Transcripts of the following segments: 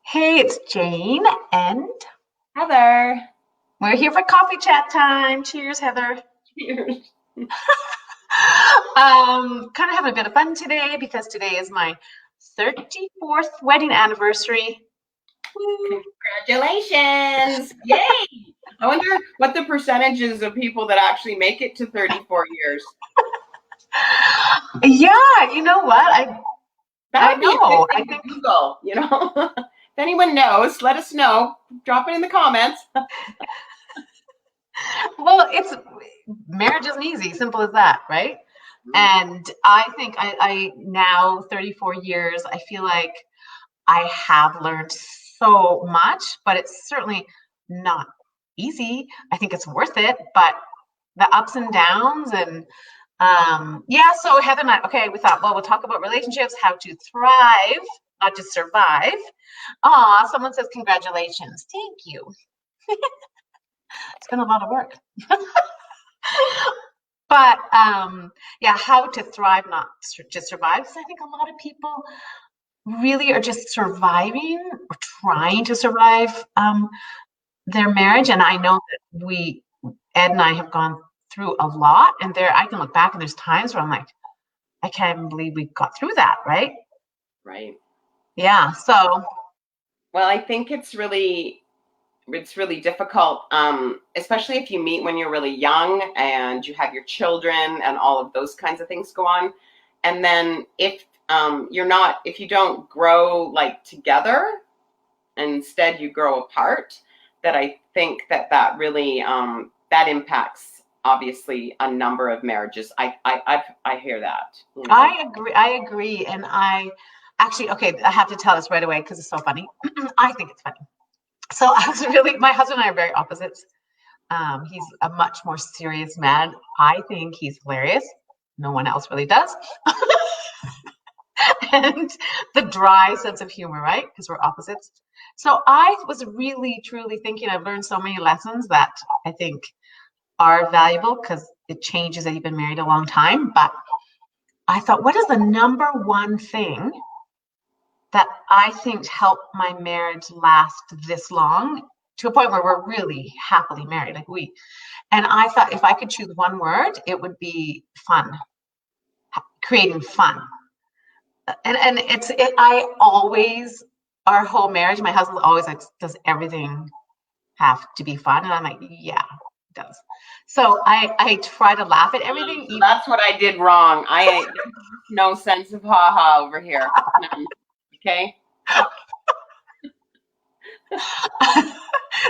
Hey, it's Jane, and Heather. we're here for coffee chat time. Cheers, Heather. Cheers. Kind of having a bit of fun today because today is my 34th wedding anniversary. Woo. Congratulations. Yay. I wonder what the percentages of people that actually make it to 34 years. Yeah, you know what? I That I would be a good know. I thing to think, Google. If anyone knows, let us know. Drop it in the comments. well, it's marriage isn't easy, simple as that, right? And I think I now 34 years, I feel like I have learned so much, but it's certainly not easy. I think it's worth it, but the ups and downs and yeah, so Heather and I, okay, we thought, well, we'll talk about relationships, how to thrive, not just survive. Ah, someone says congratulations. Thank you. It's been a lot of work. But yeah, how to thrive, not just survive. Because I think a lot of people really are just surviving or trying to survive their marriage. And I know that Ed and I have gone through a lot, and I can look back and there's times where I'm like, I can't even believe we got through that, right? Right. Yeah. So, Well, I think it's really difficult, especially if you meet when you're really young and you have your children and all of those kinds of things go on. And then if you don't grow like together, and instead you grow apart, that I think that really that impacts obviously a number of marriages. I hear that. I agree. I agree. And I actually, okay, I have to tell this right away because it's so funny. I think it's funny. So I was really, my husband and I are very opposites. He's a much more serious man. I think he's hilarious. No one else really does. And the dry sense of humor, right? Because we're opposites. So I was really, truly thinking I've learned so many lessons that I think are valuable because it changes that you've been married a long time. But I thought, what is the number one thing that I think helped my marriage last this long to a point where we're really happily married? And I thought if I could choose one word, it would be fun, creating fun. And I always, our whole marriage, my husband always like, does everything have to be fun? And I'm like, yeah, it does. So I try to laugh at everything, So even that's what I did wrong. I no sense of ha ha over here. None. Okay.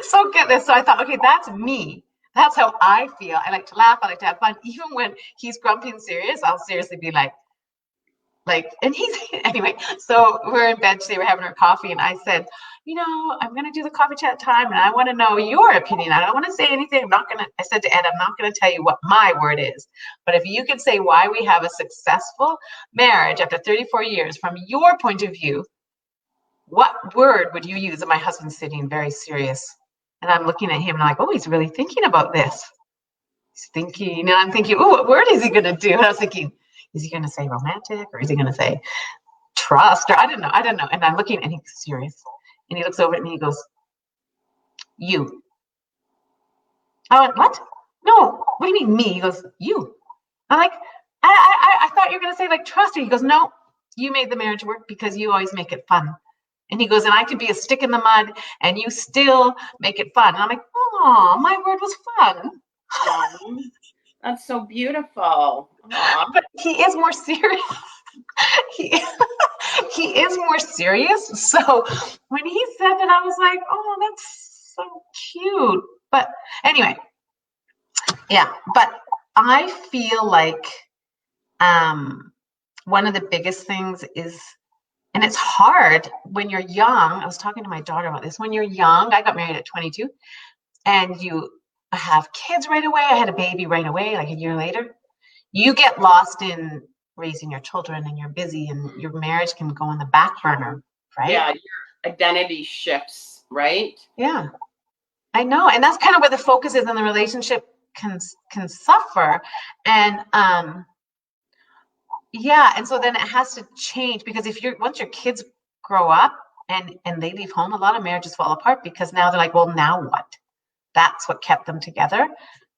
so get this. So I thought, okay, that's me. That's how I feel. I like to laugh. I like to have fun. Even when he's grumpy and serious, I'll seriously be and he's anyway. So we're in bed today. We're having our coffee, and I said, I'm gonna do the coffee chat time, and I want to know your opinion. I don't want to say anything. I'm not gonna. I said to Ed, I'm not gonna tell you what my word is, but if you could say why we have a successful marriage after 34 years from your point of view, what word would you use? And my husband's sitting very serious. And I'm looking at him and I'm like, oh, he's really thinking about this. He's thinking, and I'm thinking, oh, what word is he going to do? And I was thinking, is he going to say romantic or is he going to say trust? Or I don't know. I don't know. And I'm looking and he's serious. And he looks over at me and he goes, you. I went, what? No, what do you mean me? He goes, you. I'm like, I thought you were going to say like trust. Or he goes, no, you made the marriage work because you always make it fun. And he goes, and I could be a stick in the mud and you still make it fun. And I'm like, oh, my word was fun. Oh, that's so beautiful. Aw. But he is more serious. he, he is more serious. So when he said that, I was like, oh, that's so cute. But anyway, yeah. But I feel like one of the biggest things is, and it's hard when you're young. I was talking to my daughter about this. When you're young, I got married at 22, and you have kids right away. I had a baby right away, like a year later. You get lost in raising your children and you're busy and your marriage can go on the back burner, right? Yeah, your identity shifts, right? Yeah, I know. And that's kind of where the focus is, and the relationship can suffer. And yeah, and so then it has to change because if you're once your kids grow up, and they leave home, a lot of marriages fall apart because now they're like, well, now what? That's what kept them together.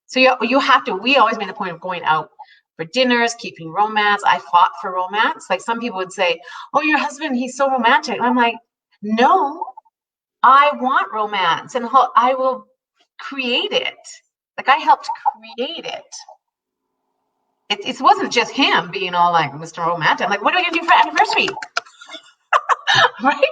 So you have to, we always made a point of going out for dinners, keeping romance. I fought for romance. Like some people would say, oh, your husband, he's so romantic. And I'm like, no, I want romance and I will create it. Like I helped create it. It wasn't just him being all like Mr. Romantic. I'm like, what are we gonna do for anniversary? Right?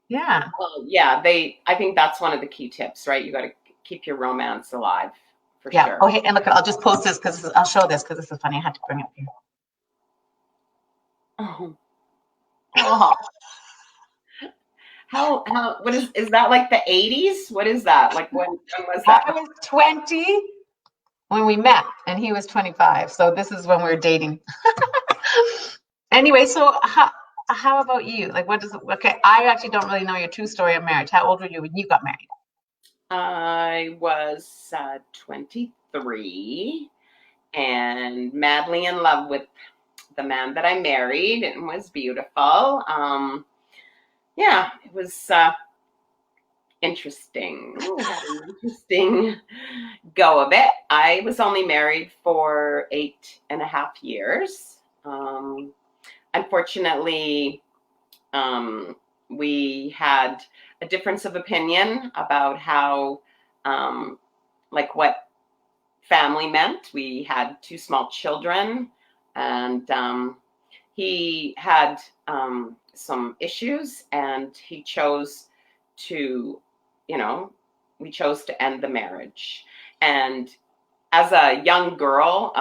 Yeah. Well, yeah, I think that's one of the key tips, right? You got to keep your romance alive for Yeah. sure. Oh, hey, and look, I'll just post this because I'll show this because this is funny. I had to bring it up here. Oh. Oh. What is that like the 80s? What is that? Like when was that? I was 20 when we met and he was 25. So this is when we were dating. Anyway, so how about you? Like okay, I actually don't really know your true story of marriage. How old were you when you got married? I was 23 and madly in love with the man that I married and was beautiful. Yeah, it was interesting. We had an interesting go of it. I was only married for 8.5 years. Unfortunately, we had a difference of opinion about how, like what family meant. We had 2 small children, and he had some issues, and he chose to, we chose to end the marriage. And as a young girl,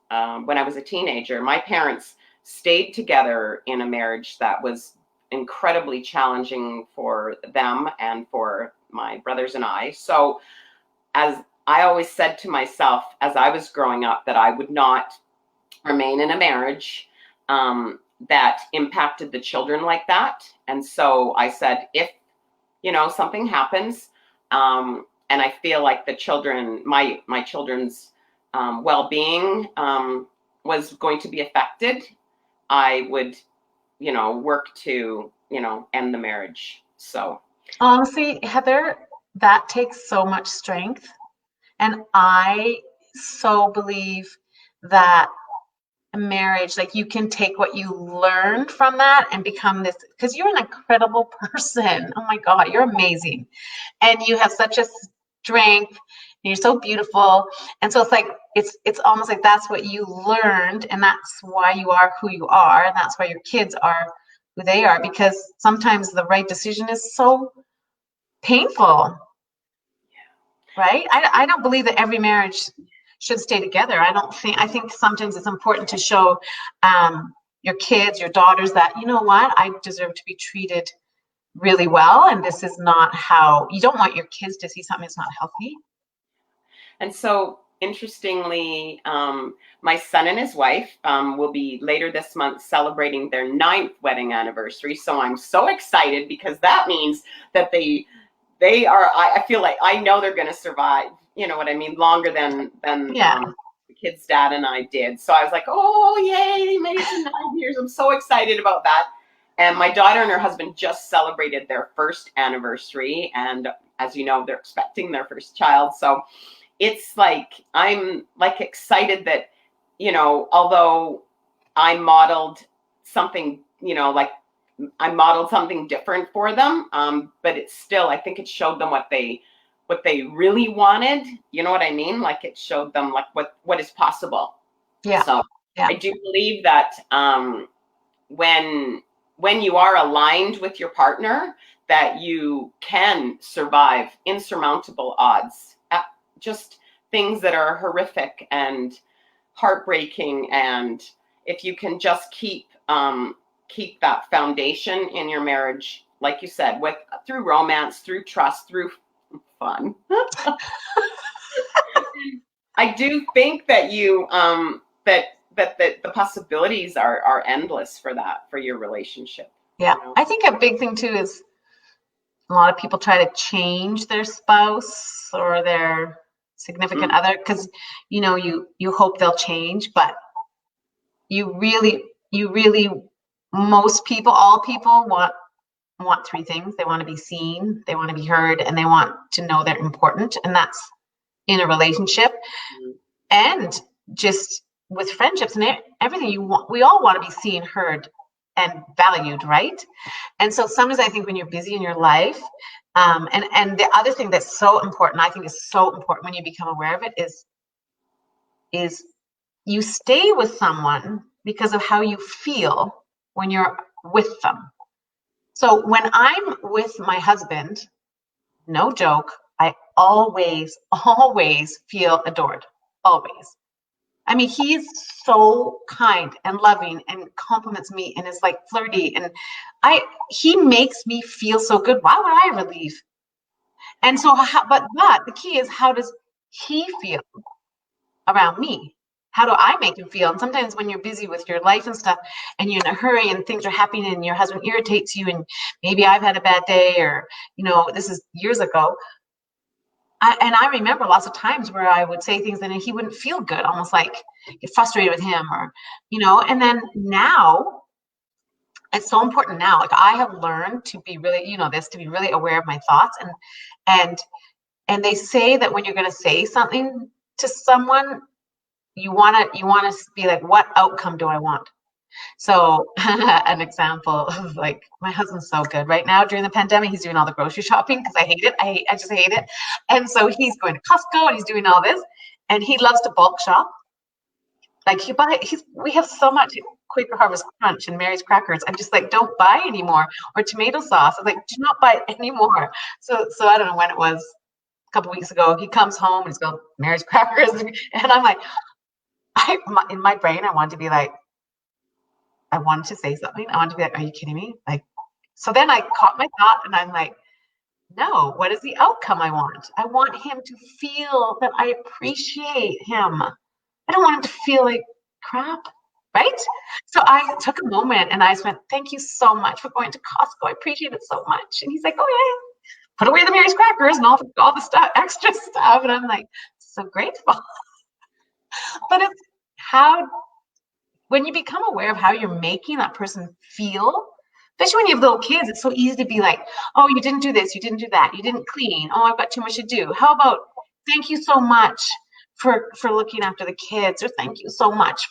when I was a teenager, my parents stayed together in a marriage that was incredibly challenging for them and for my brothers and I. So as I always said to myself as I was growing up that I would not remain in a marriage that impacted the children like that. And so I said, if, something happens and I feel like the children, my children's well-being was going to be affected, I would, work to, end the marriage. So Honestly, Heather, that takes so much strength. And I so believe that marriage, like you can take what you learned from that and become this, because you're an incredible person. Oh my God, you're amazing. And you have such a strength and you're so beautiful. And so it's like, it's almost like that's what you learned and that's why you are who you are. And that's why your kids are who they are, because sometimes the right decision is so painful, right? I don't believe that every marriage should stay together. I think sometimes it's important to show your kids, your daughters that, you know what, I deserve to be treated really well. And this is not how, you don't want your kids to see something that's not healthy. And so interestingly, my son and his wife will be later this month celebrating their 9th wedding anniversary. So I'm so excited because that means that they are, I feel like I know they're going to survive, you know what I mean, longer than the kid's dad and I did. So I was like, oh, yay, they made it to 9 years. I'm so excited about that. And my daughter and her husband just celebrated their 1st anniversary. And as you know, they're expecting their 1st child. So it's like, I'm like excited that, although I modeled something, like I modeled something different for them. But it's still, I think it showed them what they really wanted. You know what I mean? Like it showed them like what is possible. Yeah. So yeah. I do believe that when you are aligned with your partner, that you can survive insurmountable odds, just things that are horrific and heartbreaking. And if you can just keep that foundation in your marriage, like you said, through romance, through trust, through fun. I do think that you that the possibilities are endless for your relationship. Yeah. I think a big thing too is a lot of people try to change their spouse or their significant other because you hope they'll change, but you really all people want want three things. They want to be seen, they want to be heard, and they want to know they're important. And that's in a relationship. And just with friendships and everything, we all want to be seen, heard, and valued, right? And so sometimes I think when you're busy in your life, and the other thing that's so important, I think is so important when you become aware of it, is you stay with someone because of how you feel when you're with them. So when I'm with my husband, no joke, I always feel adored. Always. I mean, he's so kind and loving and compliments me and is like flirty, and he makes me feel so good. Why would I ever leave? And so, but the key is, how does he feel around me? How do I make him feel? And sometimes when you're busy with your life and stuff, and you're in a hurry and things are happening and your husband irritates you, and maybe I've had a bad day, or, this is years ago. I remember lots of times where I would say things and he wouldn't feel good, almost like get frustrated with him, or, and then now it's so important now. Like, I have learned to be really, to be really aware of my thoughts, and they say that when you're going to say something to someone, you want to be like, what outcome do I want? So an example of, like, my husband's so good right now during the pandemic. He's doing all the grocery shopping because I hate it. I just hate it. And so he's going to Costco and he's doing all this, and he loves to bulk shop. Like, we have so much Quaker Harvest Crunch and Mary's crackers. I'm just like, don't buy anymore, or tomato sauce. I'm like, do not buy anymore. So I don't know when it was, a couple weeks ago, he comes home and he's got Mary's crackers, and I'm like, in my brain, I wanted to be like, I wanted to say something. I wanted to be like, are you kidding me? Like, so then I caught my thought and I'm like, no, what is the outcome I want? I want him to feel that I appreciate him. I don't want him to feel like crap, right? So I took a moment and I went, thank you so much for going to Costco. I appreciate it so much. And he's like, oh yeah, put away the Mary's crackers and all the stuff, extra stuff. And I'm like, so grateful. But it's when you become aware of how you're making that person feel, especially when you have little kids, it's so easy to be like, oh, you didn't do this, you didn't do that, you didn't clean, oh, I've got too much to do. How about thank you so much for looking after the kids, or thank you so much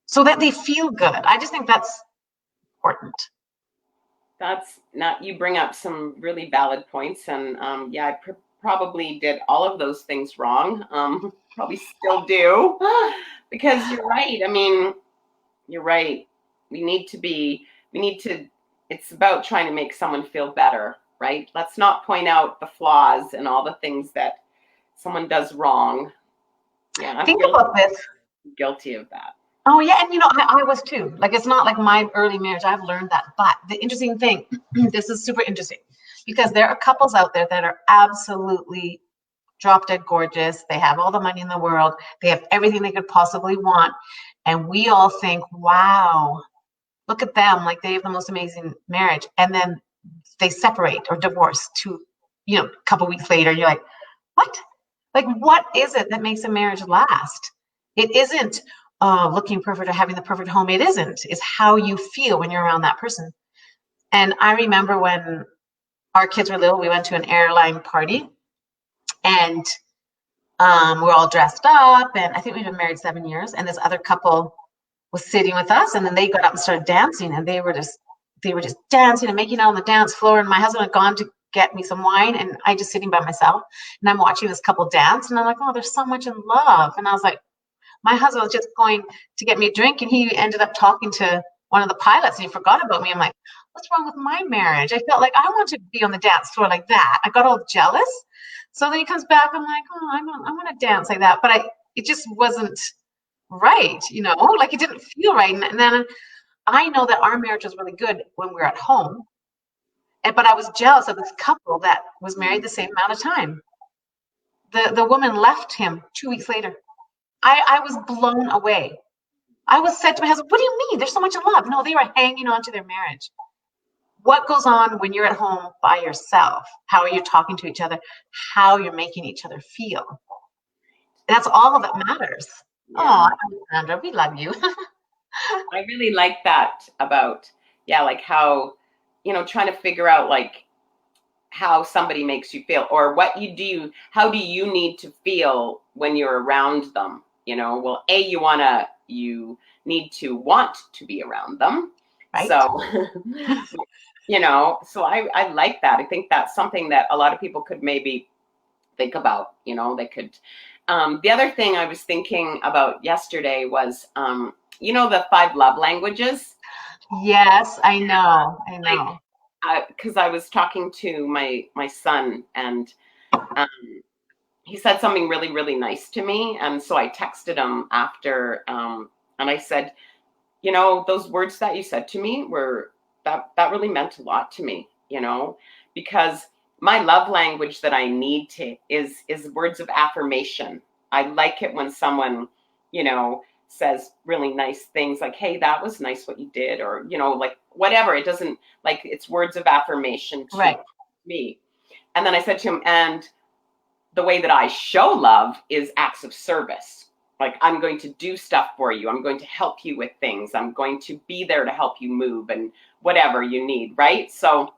so that they feel good. I just think that's important. You bring up some really valid points, and I probably did all of those things wrong. Probably still do, because you're right. I mean, you're right. We need to, it's about trying to make someone feel better, right? Let's not point out the flaws and all the things that someone does wrong. Yeah. Think about this. Guilty of that. Oh yeah, and I was too. Like, it's not like my early marriage, I've learned that. But the interesting thing, this is super interesting, because there are couples out there that are absolutely drop dead gorgeous. They have all the money in the world. They have everything they could possibly want. And we all think, wow, look at them. Like, they have the most amazing marriage. And then they separate or divorce a couple weeks later. You're like, what? Like, what is it that makes a marriage last? It isn't looking perfect or having the perfect home. It isn't. It's how you feel when you're around that person. And I remember when our kids were little, we went to an airline party, and we're all dressed up, and I think we've been married 7 years, and this other couple was sitting with us, and then they got up and started dancing, and they were just dancing and making out on the dance floor, and my husband had gone to get me some wine, and I just sitting by myself, and I'm watching this couple dance, and I'm like, oh, there's so much in love. And I was like, my husband was just going to get me a drink, and he ended up talking to one of the pilots, and he forgot about me. I'm like, what's wrong with my marriage? I felt like I want to be on the dance floor like that. I got all jealous. So then he comes back, I'm like, oh, I want to dance like that. But it just wasn't right, like, it didn't feel right. And then I know that our marriage was really good when we were at home. But I was jealous of this couple that was married the same amount of time. The woman left him 2 weeks later. I was blown away. I was said to my husband, what do you mean? There's so much love. No, they were hanging on to their marriage. What goes on when you're at home by yourself? How are you talking to each other? How you're making each other feel? That's all that matters. Yeah. Oh, Alexandra, we love you. I really like that about, like how, trying to figure out like how somebody makes you feel, or what you do, how do you need to feel when you're around them? Well, you need to want to be around them. Right. So, so I like that. I think that's something that a lot of people could maybe think about, they could. The other thing I was thinking about yesterday was, the 5 love languages. Yes, I know. Because I was talking to my son, and he said something really, really nice to me. And so I texted him after, and I said, those words that you said to me that really meant a lot to me, because my love language that I need is words of affirmation. I like it when someone, says really nice things like, hey, that was nice what you did, or, like whatever. It doesn't, like, it's words of affirmation to me. And then I said to him, and the way that I show love is acts of service. Like, I'm going to do stuff for you. I'm going to help you with things. I'm going to be there to help you move and whatever you need. Right. So,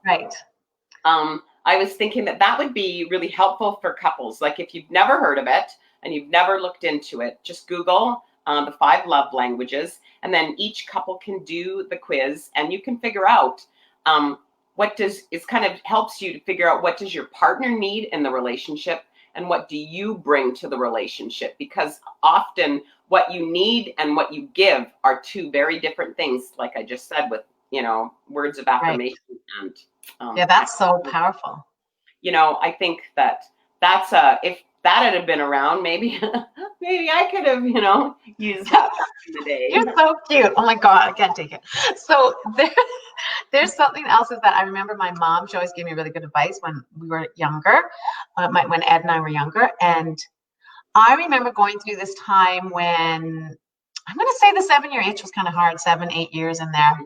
I was thinking that would be really helpful for couples. Like, if you've never heard of it and you've never looked into it, just Google the 5 love languages, and then each couple can do the quiz, and you can figure out it kind of helps you to figure out what does your partner need in the relationship and what do you bring to the relationship, because often what you need and what you give are 2 very different things, like I just said, with words of affirmation. And that's so powerful. I think that's if that had been around, maybe I could have, used that back in the day. You're so cute. Oh my God, I can't take it. So there's something else is that I remember my mom, she always gave me really good advice when we were younger, when Ed and I were younger. And I remember going through this time when, I'm going to say the 7-year itch was kind of hard, 7, 8 years in there.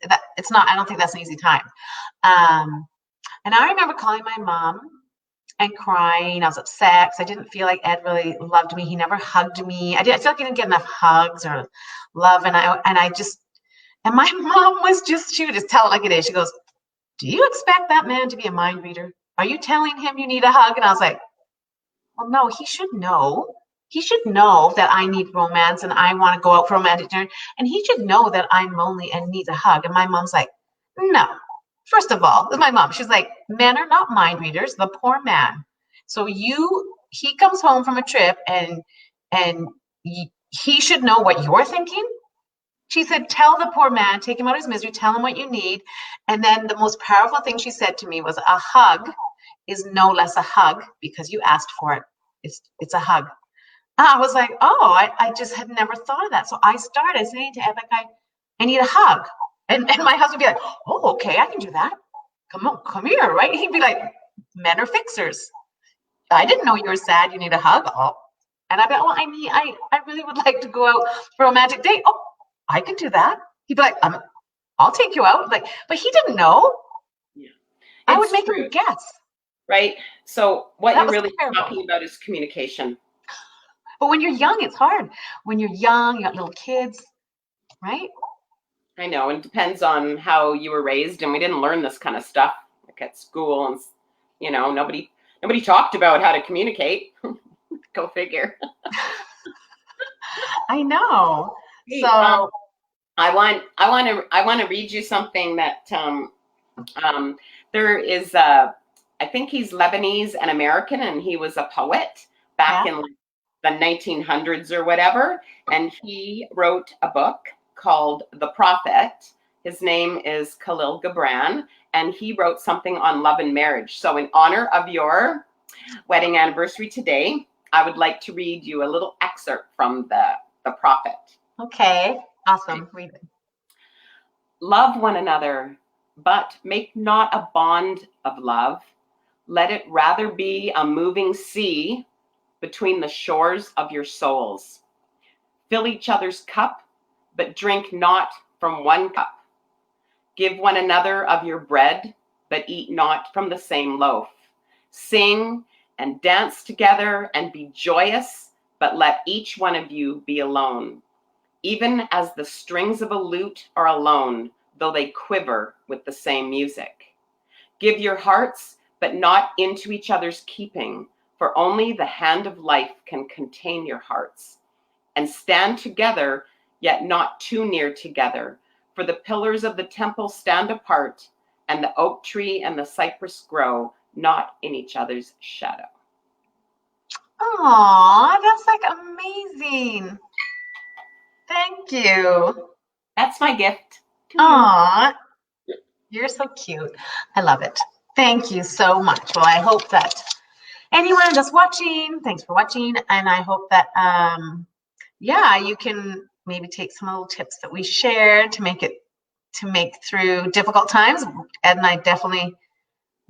I don't think that's an easy time. And I remember calling my mom and crying. I was upset because I didn't feel like Ed really loved me. He never hugged me. I feel like he didn't get enough hugs or love. And my mom she would just tell it like it is. She goes, do you expect that man to be a mind reader? Are you telling him you need a hug? And I was like, well, no, he should know. He should know that I need romance and I want to go out for romantic dinner. And he should know that I'm lonely and need a hug. And my mom's like, no. First of all, my mom, she's like, men are not mind readers, the poor man. So he comes home from a trip and he should know what you're thinking. She said, tell the poor man, take him out of his misery, tell him what you need. And then the most powerful thing she said to me was, a hug is no less a hug because you asked for it. It's a hug. I was like, oh, I just had never thought of that. So I started saying to Ed, like, I need a hug. And my husband would be like, oh, okay, I can do that. Come here, right? He'd be like, men are fixers. I didn't know you were sad. You need a hug. Oh. And I'd be like, well, I really would like to go out for a romantic date. Oh, I can do that. He'd be like, I'll take you out. Like, but he didn't know. Yeah, I would make him guess. Right. So what you're really talking about is communication. But when you're young, it's hard. When you're young, you got little kids, right? I know, and it depends on how you were raised, and we didn't learn this kind of stuff like at school, and nobody talked about how to communicate. Go figure. I know. Hey, so I want to read you something that there is I think he's Lebanese and American, and he was a poet back in the 1900s or whatever, and he wrote a book called The Prophet. His name is Khalil Gibran, and he wrote something on love and marriage. So in honor of your wedding anniversary today, I would like to read you a little excerpt from the Prophet. Okay, awesome. Read it. Love one another, but make not a bond of love. Let it rather be a moving sea between the shores of your souls. Fill each other's cup, but drink not from one cup. Give one another of your bread, but eat not from the same loaf. Sing and dance together and be joyous, but let each one of you be alone. Even as the strings of a lute are alone, though they quiver with the same music. Give your hearts, but not into each other's keeping, for only the hand of life can contain your hearts. And stand together, yet not too near together, for the pillars of the temple stand apart, and the oak tree and the cypress grow not in each other's shadow. Aw, that's like amazing. Thank you. That's my gift. Aw, you're so cute. I love it. Thank you so much. Well, I hope that anyone just watching, thanks for watching. And I hope that, yeah, you can maybe take some little tips that we shared to make through difficult times. Ed and I definitely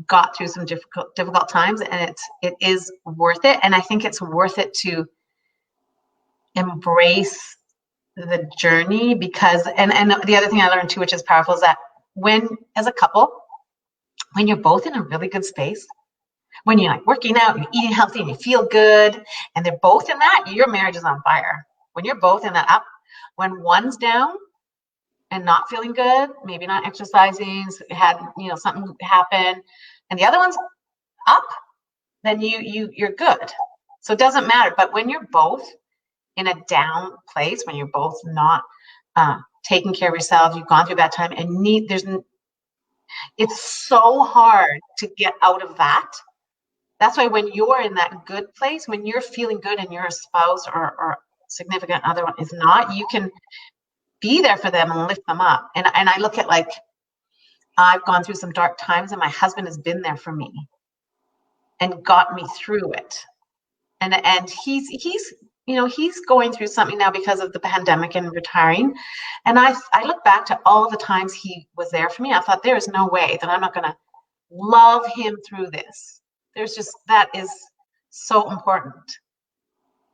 got through some difficult times, and it is worth it. And I think it's worth it to embrace the journey, because and the other thing I learned too, which is powerful, is that when as a couple, when you're both in a really good space, when you're like working out, you're eating healthy, and you feel good, and they're both in that, your marriage is on fire. When you're both in that up, when one's down and not feeling good, maybe not exercising, had something happen, and the other one's up, then you're good. So it doesn't matter. But when you're both in a down place, when you're both not taking care of yourselves, you've gone through that time, and it's so hard to get out of that. That's why when you're in that good place, when you're feeling good and your spouse or significant other one is not, you can be there for them and lift them up. And I look at, like, I've gone through some dark times, and my husband has been there for me and got me through it. And he's going through something now because of the pandemic and retiring. And I look back to all the times he was there for me. I thought, there is no way that I'm not going to love him through this. That is so important.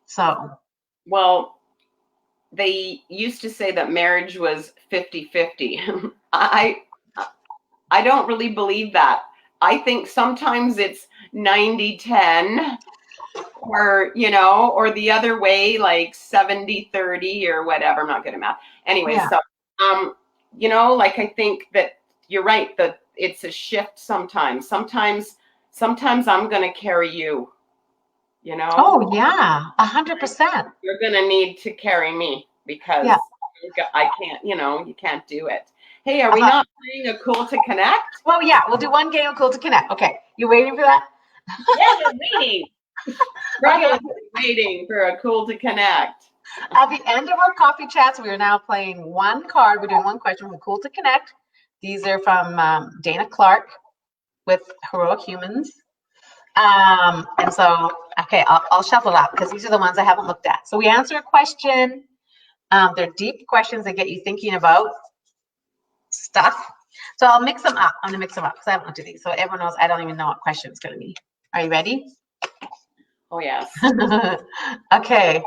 So. Well, they used to say that marriage was 50-50. I don't really believe that. I think sometimes it's 90-10, or the other way, like 70-30 or whatever. I'm not good at math. Anyway, Yeah. So like, I think that you're right, that it's a shift sometimes. Sometimes I'm going to carry you, Oh yeah, 100%. You're going to need to carry me, because Yeah. I can't, you can't do it. Hey, are we not playing a Cool to Connect? Well, yeah, we'll do one game of Cool to Connect. Okay, you waiting for that? Yeah, we're waiting. We're waiting for a Cool to Connect. At the end of our coffee chats, we are now playing one card. We're doing one question with Cool to Connect. These are from Dana Clark with Heroic Humans. And so, okay, I'll shuffle out, because these are the ones I haven't looked at. So we answer a question. They're deep questions that get you thinking about stuff. So I'll mix them up. I'm gonna mix them up because I haven't looked at these. So everyone knows I don't even know what question it's gonna be. Are you ready? Oh yes. Okay,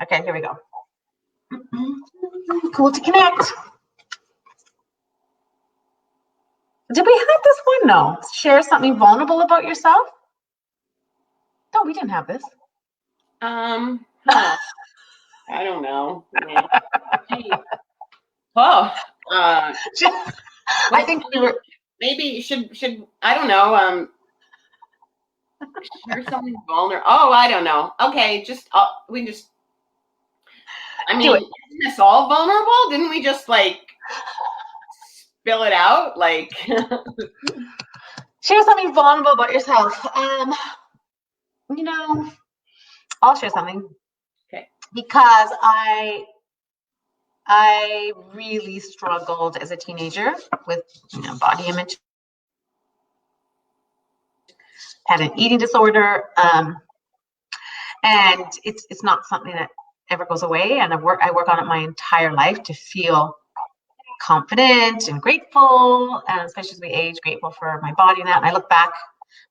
here we go. Cool to Connect. Did we have this one? No. Share something vulnerable about yourself? No, we didn't have this. I don't know. Oh, I think we were. Maybe should I don't know. Share something vulnerable. Oh, I don't know. Okay, I mean, isn't this all vulnerable? Didn't we just like spill it out? Like, share something vulnerable about yourself. I'll share something. Okay. Because I really struggled as a teenager with body image. Had an eating disorder, and it's not something that ever goes away. And I work on it my entire life to feel confident and grateful, and especially as we age, grateful for my body and that. And I look back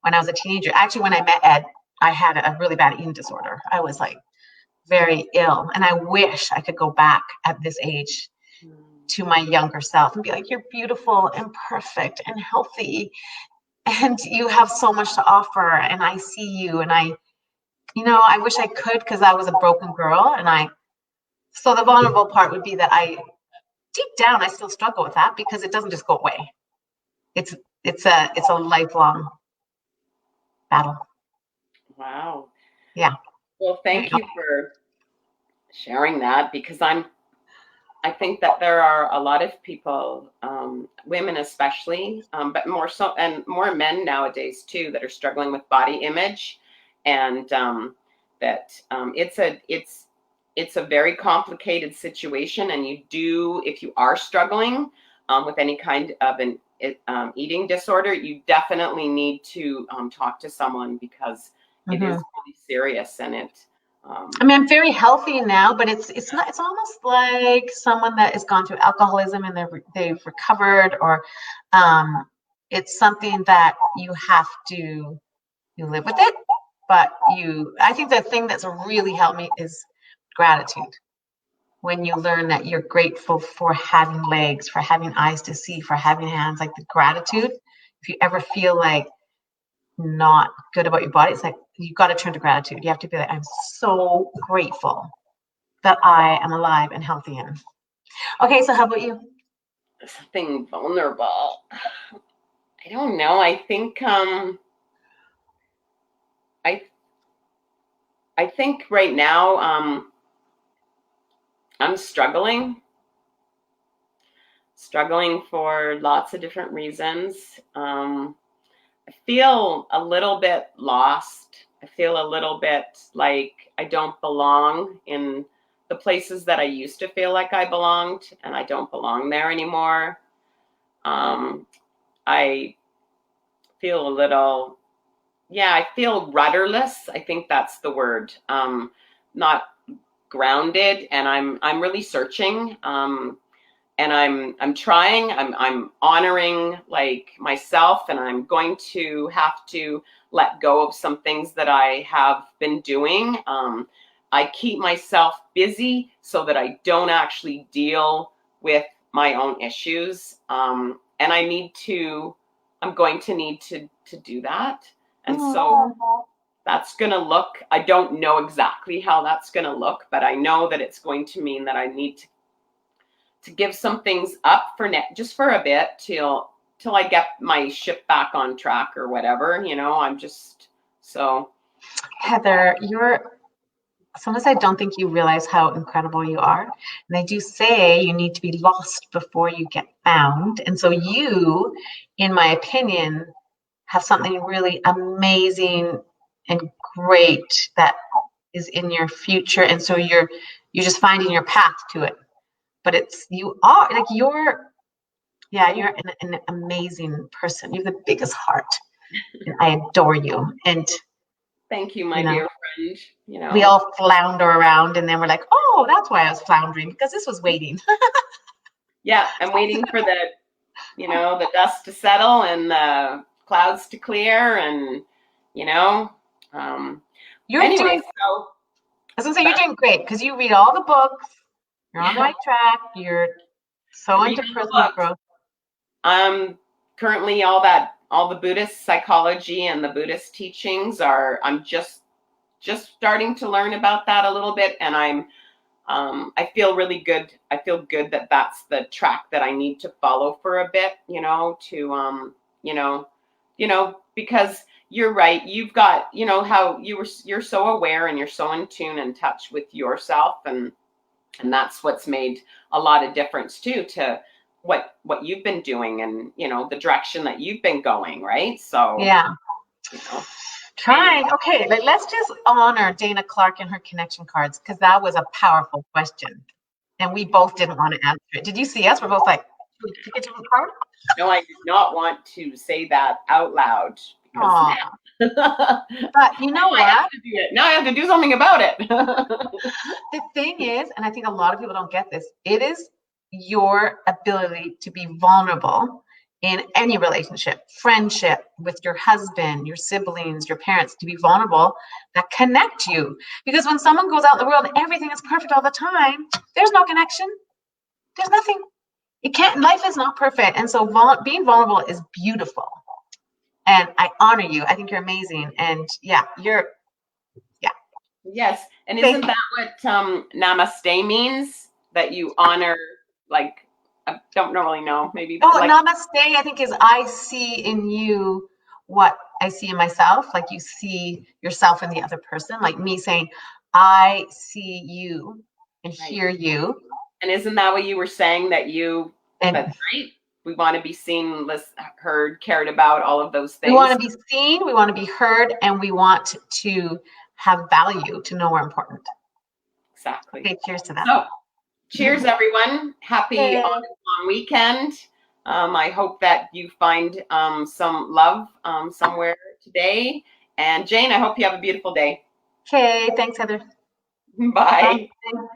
when I was a teenager. Actually, when I met Ed, I had a really bad eating disorder. I was like very ill, and I wish I could go back at this age to my younger self and be like, you're beautiful and perfect and healthy, and you have so much to offer, and I see you, and I wish I could, because I was a broken girl. And so the vulnerable part would be that I deep down, I still struggle with that because it doesn't just go away. It's a lifelong battle. Wow. Yeah. Well, thank you for sharing that, because I think that there are a lot of people, women especially, but more so, and more men nowadays too, that are struggling with body image, and that it's a very complicated situation. And if you are struggling with any kind of an eating disorder, you definitely need to talk to someone, because it is really serious, and it. I mean, I'm very healthy now, but it's not. It's almost like someone that has gone through alcoholism and they've recovered, or it's something that you live with it. But I think the thing that's really helped me is gratitude. When you learn that you're grateful for having legs, for having eyes to see, for having hands, like the gratitude. If you ever feel like not good about your body, it's like you got to turn to gratitude. You have to be like, I'm so grateful that I am alive and healthy. And okay, so how about you? Something vulnerable. I don't know. I think I think right now I'm struggling for lots of different reasons. I feel a little bit lost. I feel a little bit like I don't belong in the places that I used to feel like I belonged, and I don't belong there anymore. I feel a little, I feel rudderless. I think that's the word. Not grounded, and I'm really searching. And I'm trying. I'm honoring like myself, and I'm going to have to let go of some things that I have been doing. I keep myself busy so that I don't actually deal with my own issues. And I'm going to need to do that. And so that's going to look, I don't know exactly how that's going to look, but I know that it's going to mean that I need to give some things up for just for a bit till I get my ship back on track or whatever. I'm just so. Heather, sometimes I don't think you realize how incredible you are. And they do say you need to be lost before you get found. And so you, in my opinion, have something really amazing and great that is in your future. And so you're just finding your path to it. But you're an amazing person. You have the biggest heart. And I adore you. And thank you, my dear friend. We all flounder around, and then we're like, oh, that's why I was floundering, because this was waiting. Yeah, I'm waiting for the dust to settle and the clouds to clear, and you're doing great, because you read all the books. You're on the right track. You're so into personal growth. Currently all the Buddhist psychology and the Buddhist teachings I'm just starting to learn about that a little bit, and I feel really good. I feel good that that's the track that I need to follow for a bit, because you're right. You've got, how you're so aware, and you're so in tune and touch with yourself, and that's what's made a lot of difference too, to what you've been doing, and the direction that you've been going, right? So yeah. Trying. Okay, let's just honor Dana Clark and her connection cards, because that was a powerful question, and we both didn't want to answer it. Did you see us? We're both like, "Did you get your card?" No, I did not want to say that out loud. But you know what? Now I have to do something about it. The thing is, and I think a lot of people don't get this, it is your ability to be vulnerable in any relationship, friendship, with your husband, your siblings, your parents, to be vulnerable, that connect you. Because when someone goes out in the world and everything is perfect all the time, there's no connection. There's nothing. Life is not perfect. And so being vulnerable is beautiful. And I honor you. I think you're amazing. And Yes. And isn't that what namaste means? That you honor, like, I don't really know. Maybe Oh, like namaste, I think is I see in you what I see in myself. Like you see yourself in the other person. Like me saying, I see you and right. hear you. And isn't that what you were saying that you? And That's right. We want to be seen, heard, cared about, all of those we want things. to be seen, we want to be heard, and we want to have value, to know we're important. Exactly. Okay, cheers to that. So, cheers, everyone. Happy Okay. long weekend. I hope that you find some love somewhere today. And Jane, I hope you have a beautiful day. Okay, thanks, Heather. Bye. Bye.